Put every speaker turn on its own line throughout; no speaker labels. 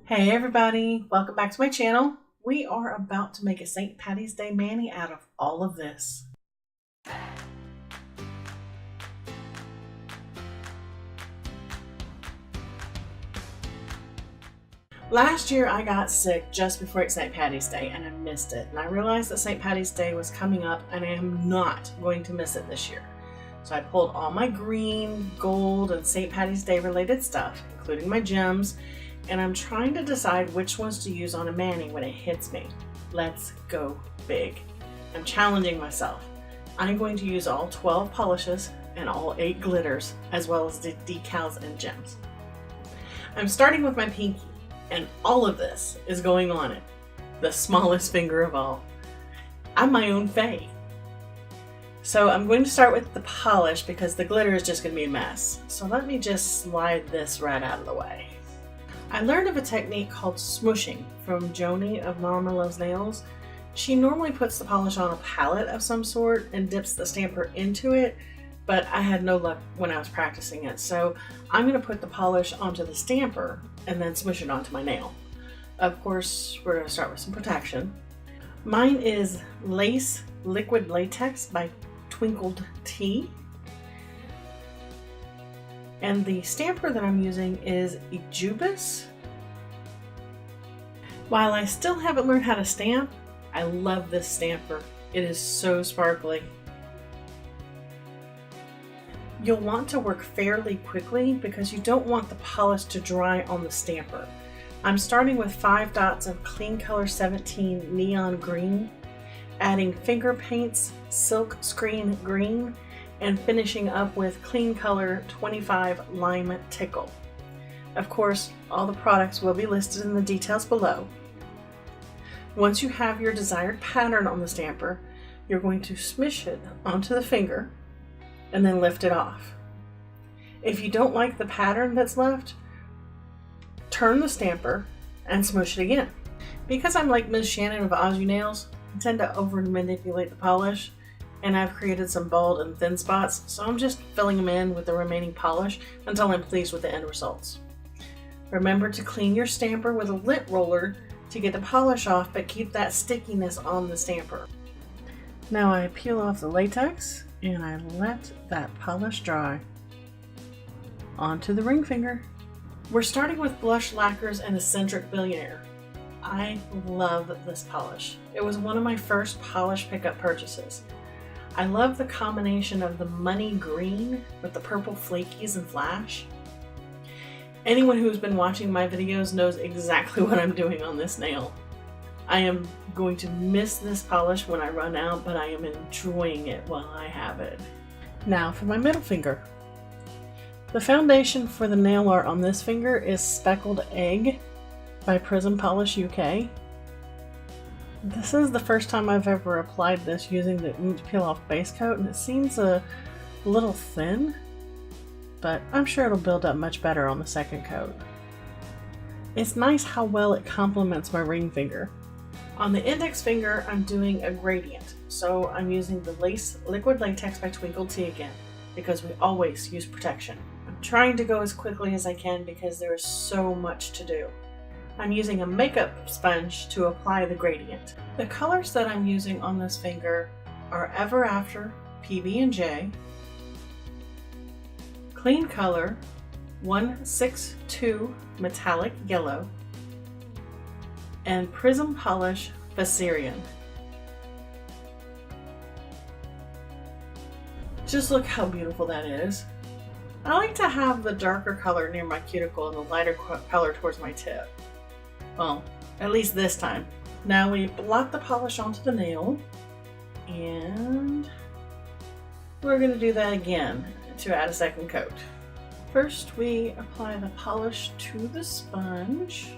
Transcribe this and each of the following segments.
Hey everybody, welcome back to my channel. We are about to make a St. Patty's Day mani out of all of this. Last year I got sick just before St. Patty's Day and I missed it. And I realized that St. Patty's Day was coming up and I am not going to miss it this year. So I pulled all my green, gold, and St. Patty's Day related stuff, including my gems, and I'm trying to decide which ones to use on a mani when it hits me. Let's go big. I'm challenging myself. I'm going to use all 12 polishes and all 8 glitters, as well as the decals and gems. I'm starting with my pinky, and all of this is going on it, the smallest finger of all. I'm my own fae. So I'm going to start with the polish because the glitter is just going to be a mess. So let me just slide this right out of the way. I learned of a technique called smooshing from Joni of Naio Nails. She normally puts the polish on a palette of some sort and dips the stamper into it, but I had no luck when I was practicing it. So I'm going to put the polish onto the stamper and then smoosh it onto my nail. Of course, we're going to start with some protection. Mine is Lace Liquid Latex by Twinkled Tea. And the stamper that I'm using is Ejubis. While I still haven't learned how to stamp, I love this stamper. It is so sparkly. You'll want to work fairly quickly because you don't want the polish to dry on the stamper. I'm starting with 5 dots of Clean Color 17 Neon Green, adding finger paints, Silk Screen Green, and finishing up with Clean Color 25 Lime Tickle. Of course, all the products will be listed in the details below. Once you have your desired pattern on the stamper, you're going to smush it onto the finger and then lift it off. If you don't like the pattern that's left, turn the stamper and smush it again. Because I'm like Ms. Shannon of Naio Nails, I tend to over manipulate the polish, and I've created some bald and thin spots, so I'm just filling them in with the remaining polish until I'm pleased with the end results. Remember to clean your stamper with a lint roller to get the polish off, but keep that stickiness on the stamper. Now I peel off the latex and I let that polish dry. Onto the ring finger. We're starting with Blush Lacquers and Eccentric Billionaire. I love this polish. It was one of my first polish pickup purchases. I love the combination of the money green with the purple flakies and flash. Anyone who's been watching my videos knows exactly what I'm doing on this nail. I am going to miss this polish when I run out, but I am enjoying it while I have it. Now for my middle finger. The foundation for the nail art on this finger is Speckled Egg by Prism Polish UK. This is the first time I've ever applied this using the Peel Off base coat, and it seems a little thin, but I'm sure it'll build up much better on the second coat. It's nice how well it complements my ring finger. On the index finger, I'm doing a gradient, so I'm using the Lace Liquid Latex by Twinkled Tea again, because we always use protection. I'm trying to go as quickly as I can because there is so much to do. I'm using a makeup sponge to apply the gradient. The colors that I'm using on this finger are Ever After PB&J, Clean Color 162 Metallic Yellow, and Prism Polish Viserion. Just look how beautiful that is. I like to have the darker color near my cuticle and the lighter color towards my tip. Well, at least this time. Now we blot the polish onto the nail, and we're going to do that again to add a second coat. First, we apply the polish to the sponge.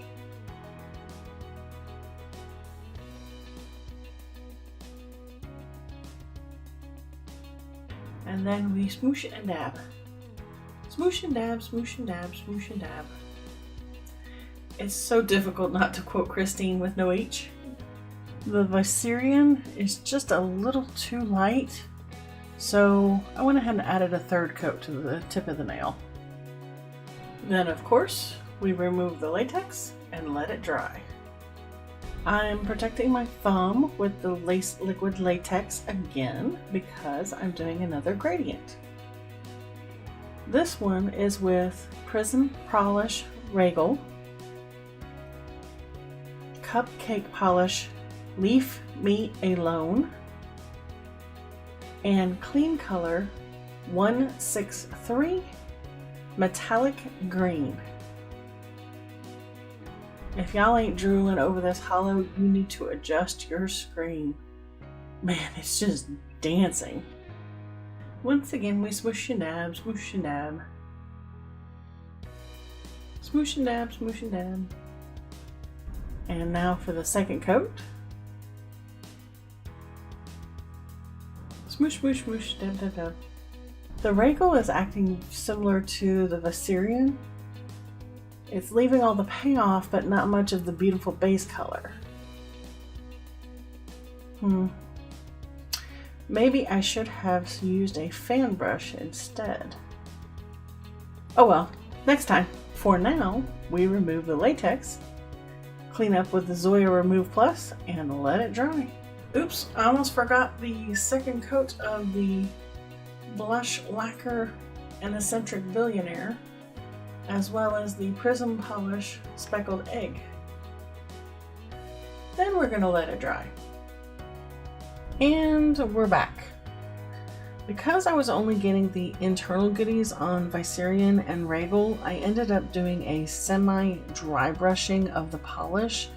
And then we smoosh and dab. Smoosh and dab, smoosh and dab, smoosh and dab. It's so difficult not to quote Christine with no H. The Viserion is just a little too light, so I went ahead and added a third coat to the tip of the nail. Then of course, we remove the latex and let it dry. I'm protecting my thumb with the liquid latex again because I'm doing another gradient. This one is with Prism Polish Regal, Cupcake Polish Leave Me Alone, and Clean Color 163 Metallic Green. If y'all ain't drooling over this hollow, you need to adjust your screen. Man, it's just dancing. Once again, we swoosh and dab, swoosh and dab. Swoosh and dab, swoosh and dab. And now for the second coat. Smoosh, smoosh, smoosh, dab, dab, dab. The Regal is acting similar to the Viserion. It's leaving all the payoff, but not much of the beautiful base color. Maybe I should have used a fan brush instead. Oh well, next time. For now, we remove the latex, clean up with the Zoya Remove Plus, and let it dry. Oops, I almost forgot the second coat of the Blush Lacquer and Eccentric Billionaire, as well as the Prism Polish Speckled Egg. Then we're going to let it dry. And we're back. Because I was only getting the internal goodies on Viserion and Regal, I ended up doing a semi-dry brushing of the polish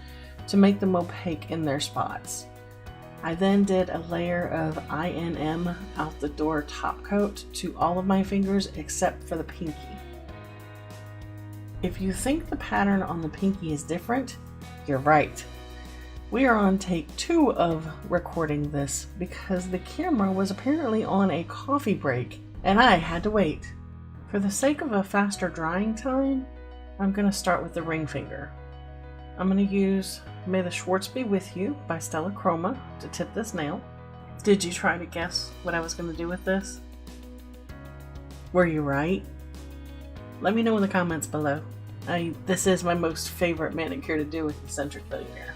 to make them opaque in their spots. I then did a layer of INM Out the Door top coat to all of my fingers except for the pinky. If you think the pattern on the pinky is different, you're right. We are on take 2 of recording this because the camera was apparently on a coffee break and I had to wait. For the sake of a faster drying time, I'm going to start with the ring finger. I'm going to use May the Schwartz Be With You by Stella Chroma to tip this nail. Did you try to guess what I was going to do with this? Were you right? Let me know in the comments below. This is my most favorite manicure to do with Eccentric Billionaire.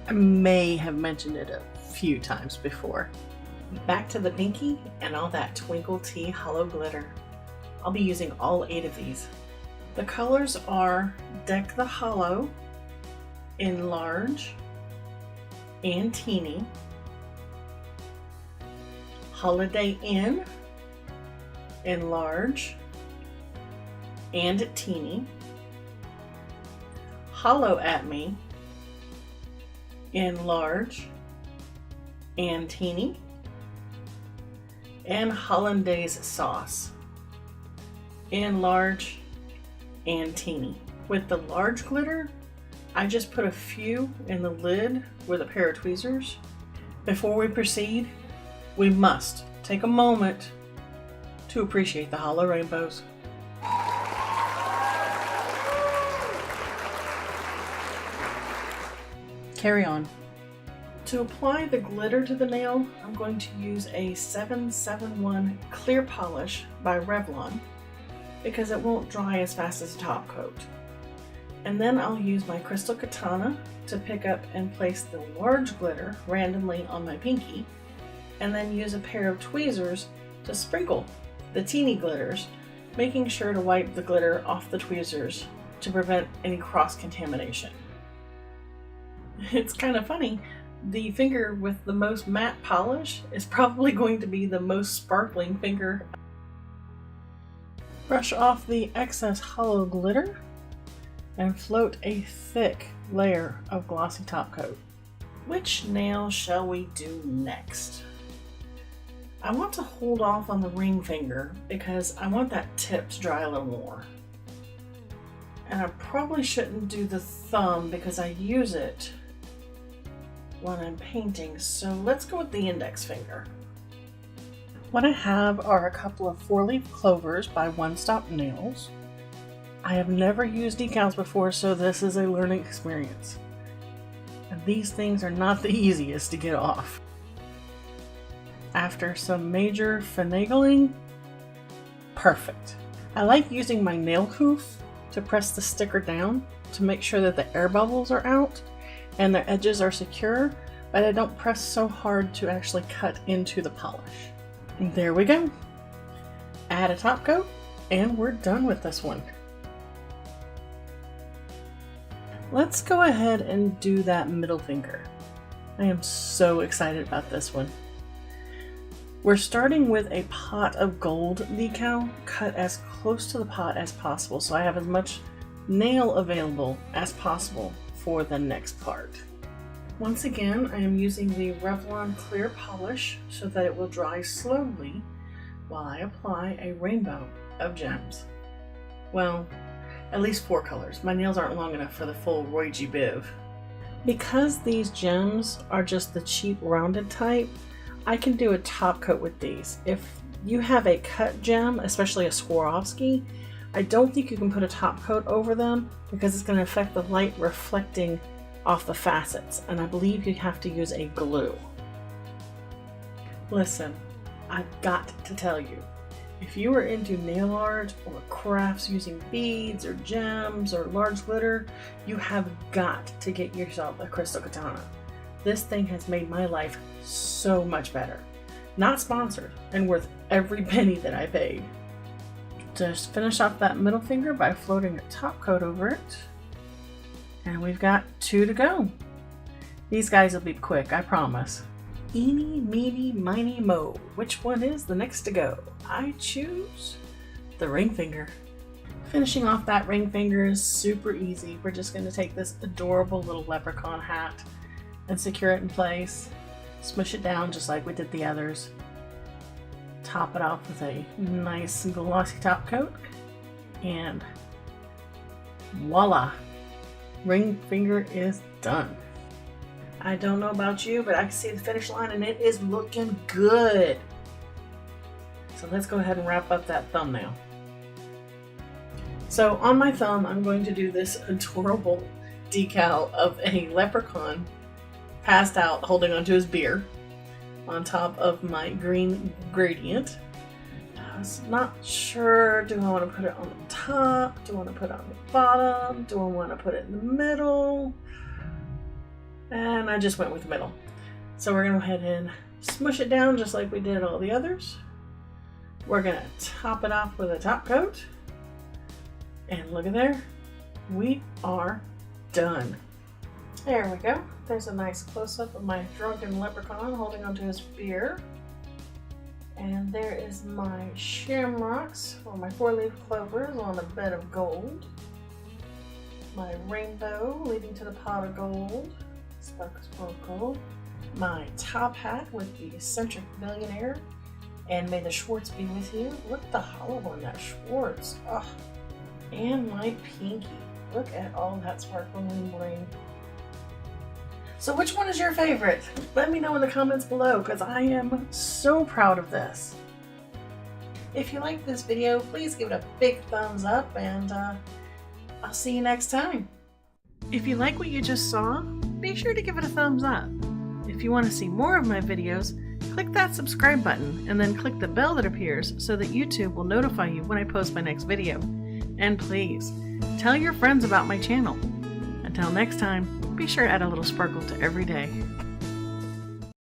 I may have mentioned it a few times before. Back to the pinky and all that Twinkle Tea hollow glitter. I'll be using all 8 of these. The colors are Deck the Hollow, Enlarge, and Teeny, Holiday Inn, Enlarge, and Teeny, Hollow at Me, Enlarge, and Teeny, and Hollandaise Sauce, Enlarge, and Teeny. With the large glitter, I just put a few in the lid with a pair of tweezers. Before we proceed, we must take a moment to appreciate the hollow rainbows. Carry on. To apply the glitter to the nail, I'm going to use a 771 Clear Polish by Revlon because it won't dry as fast as a top coat. And then I'll use my Crystal Katana to pick up and place the large glitter randomly on my pinky, and then use a pair of tweezers to sprinkle the teeny glitters, making sure to wipe the glitter off the tweezers to prevent any cross-contamination. It's kind of funny, the finger with the most matte polish is probably going to be the most sparkling finger. Brush off the excess hollow glitter and float a thick layer of glossy top coat. Which nail shall we do next? I want to hold off on the ring finger because I want that tip to dry a little more. And I probably shouldn't do the thumb because I use it when I'm painting, so let's go with the index finger. What I have are a couple of 4-leaf clovers by One Stop Nails. I have never used decals before, so this is a learning experience. And these things are not the easiest to get off. After some major finagling, perfect. I like using my nail hoof to press the sticker down to make sure that the air bubbles are out and the edges are secure, but I don't press so hard to actually cut into the polish. And there we go. Add a top coat and we're done with this one. Let's go ahead and do that middle finger. I am so excited about this one. We're starting with a pot of gold decal cut as close to the pot as possible so I have as much nail available as possible for the next part. Once again, I am using the Revlon clear polish so that it will dry slowly while I apply a rainbow of gems. Well, at least 4 colors. My nails aren't long enough for the full Roy G. Biv. Because these gems are just the cheap rounded type, I can do a top coat with these. If you have a cut gem, especially a Swarovski, I don't think you can put a top coat over them because it's going to affect the light reflecting off the facets, and I believe you have to use a glue. Listen, I've got to tell you, if you are into nail art or crafts using beads or gems or large glitter, you have got to get yourself a crystal katana. This thing has made my life so much better. Not sponsored, and worth every penny that I paid. Just finish off that middle finger by floating a top coat over it. And we've got 2 to go. These guys will be quick, I promise. Eeny, meeny, miny, mo. Which one is the next to go? I choose the ring finger. Finishing off that ring finger is super easy. We're just going to take this adorable little leprechaun hat and secure it in place. Smush it down just like we did the others. Top it off with a nice glossy top coat. And voila! Ring finger is done. I don't know about you, but I can see the finish line and it is looking good. So let's go ahead and wrap up that thumbnail. So on my thumb, I'm going to do this adorable decal of a leprechaun passed out holding onto his beer on top of my green gradient. I was not sure, do I want to put it on the top? Do I want to put it on the bottom? Do I want to put it in the middle? And I just went with the middle. So we're going to go ahead and smush it down just like we did all the others. We're going to top it off with a top coat. And look at there. We are done. There we go. There's a nice close-up of my drunken leprechaun holding onto his beer. And there is my shamrocks, or my 4-leaf clovers on a bed of gold. My rainbow leading to the pot of gold. Sparkles full of gold. My top hat with the eccentric billionaire. And may the Schwartz be with you. Look at the hollow on that Schwartz. Oh. And my pinky. Look at all that sparkling and bling. So which one is your favorite? Let me know in the comments below because I am so proud of this. If you like this video, please give it a big thumbs up and I'll see you next time. If you like what you just saw, be sure to give it a thumbs up. If you want to see more of my videos, click that subscribe button and then click the bell that appears so that YouTube will notify you when I post my next video. And please, tell your friends about my channel. Until next time, be sure to add a little sparkle to every day.